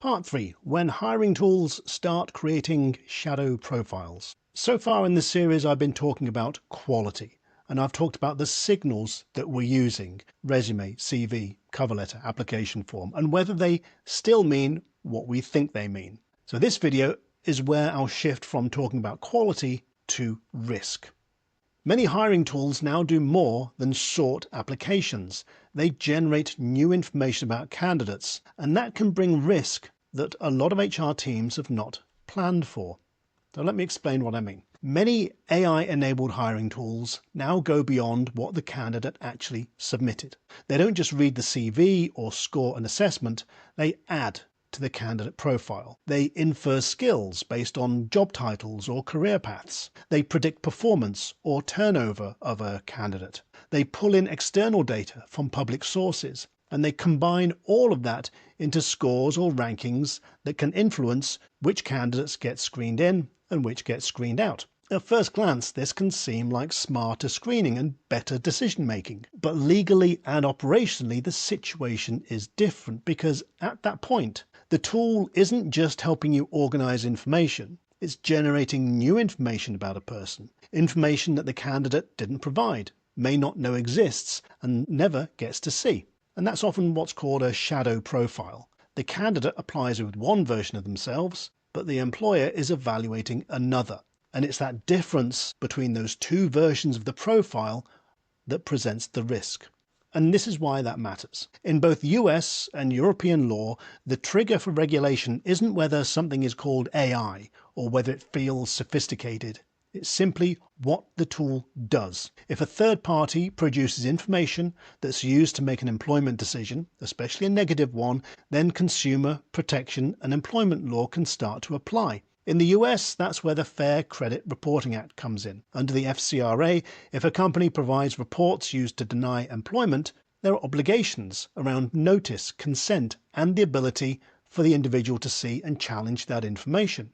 Part 3. When hiring tools start creating shadow profiles. So far in this series I've been talking about quality, and I've talked about the signals that we're using, resume, CV, cover letter, application form, and whether they still mean what we think they mean. So this video is where I'll shift from talking about quality to risk. Many hiring tools now do more than sort applications. They generate new information about candidates, and that can bring risk that a lot of HR teams have not planned for. So let me explain what I mean. Many AI-enabled hiring tools now go beyond what the candidate actually submitted. They don't just read the CV or score an assessment, they add to the candidate profile. They infer skills based on job titles or career paths. They predict performance or turnover of a candidate. They pull in external data from public sources, and they combine all of that into scores or rankings that can influence which candidates get screened in and which get screened out. At first glance, this can seem like smarter screening and better decision making, but legally and operationally the situation is different, because at that point the tool isn't just helping you organize information, it's generating new information about a person, information that the candidate didn't provide, may not know exists, and never gets to see. And that's often what's called a shadow profile. The candidate applies with one version of themselves, but the employer is evaluating another. And it's that difference between those two versions of the profile that presents the risk. And this is why that matters. In both US and European law, the trigger for regulation isn't whether something is called AI or whether it feels sophisticated. It's simply what the tool does. If a third party produces information that's used to make an employment decision, especially a negative one, then consumer protection and employment law can start to apply. In the US, that's where the Fair Credit Reporting Act comes in. Under the FCRA, if a company provides reports used to deny employment, there are obligations around notice, consent, and the ability for the individual to see and challenge that information.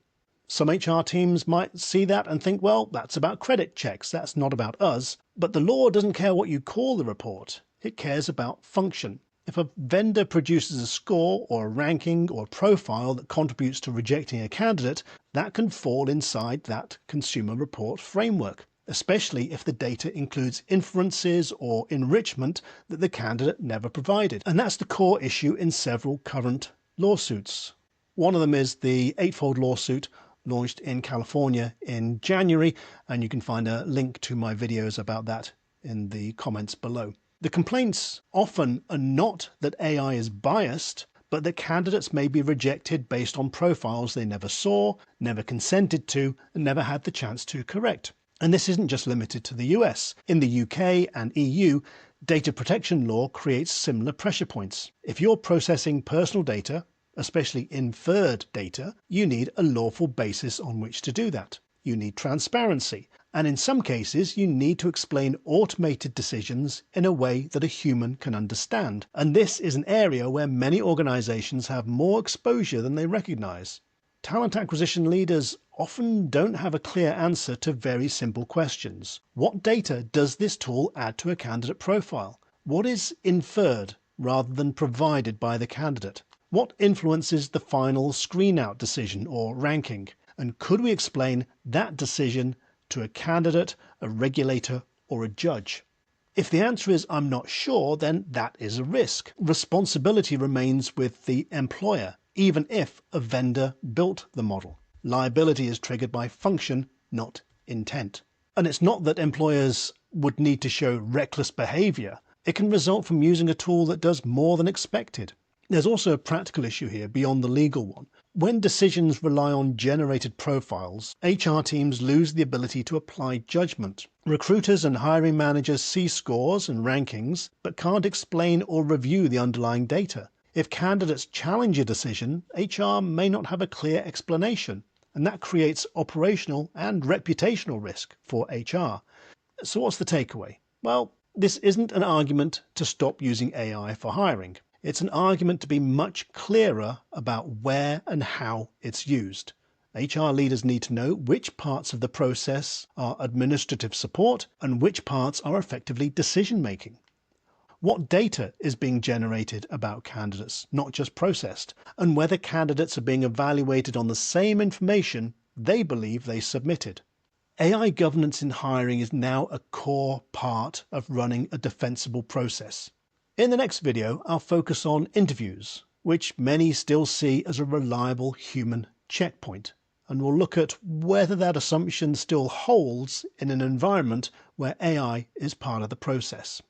Some HR teams might see that and think, well, that's about credit checks, that's not about us. But the law doesn't care what you call the report, it cares about function. If a vendor produces a score or a ranking or a profile that contributes to rejecting a candidate, that can fall inside that consumer report framework, especially if the data includes inferences or enrichment that the candidate never provided. And that's the core issue in several current lawsuits. One of them is the eightfold lawsuit launched in California in January, and you can find a link to my videos about that in the comments below. The complaints often are not that AI is biased, but that candidates may be rejected based on profiles they never saw, never consented to, and never had the chance to correct. And this isn't just limited to the US. In the UK and EU, data protection law creates similar pressure points. If you're processing personal data, especially inferred data, you need a lawful basis on which to do that. You need transparency. And in some cases, you need to explain automated decisions in a way that a human can understand. And this is an area where many organizations have more exposure than they recognize. Talent acquisition leaders often don't have a clear answer to very simple questions. What data does this tool add to a candidate profile? What is inferred rather than provided by the candidate? What influences the final screen-out decision or ranking? And could we explain that decision to a candidate, a regulator, or a judge? If the answer is I'm not sure, then that is a risk. Responsibility remains with the employer, even if a vendor built the model. Liability is triggered by function, not intent. And it's not that employers would need to show reckless behavior. It can result from using a tool that does more than expected. There's also a practical issue here beyond the legal one. When decisions rely on generated profiles, HR teams lose the ability to apply judgment. Recruiters and hiring managers see scores and rankings, but can't explain or review the underlying data. If candidates challenge a decision, HR may not have a clear explanation, and that creates operational and reputational risk for HR. So what's the takeaway? Well, this isn't an argument to stop using AI for hiring. It's an argument to be much clearer about where and how it's used. HR leaders need to know which parts of the process are administrative support and which parts are effectively decision-making. what data is being generated about candidates, not just processed, and whether candidates are being evaluated on the same information they believe they submitted. AI governance in hiring is now a core part of running a defensible process. In the next video, I'll focus on interviews, which many still see as a reliable human checkpoint, and we'll look at whether that assumption still holds in an environment where AI is part of the process.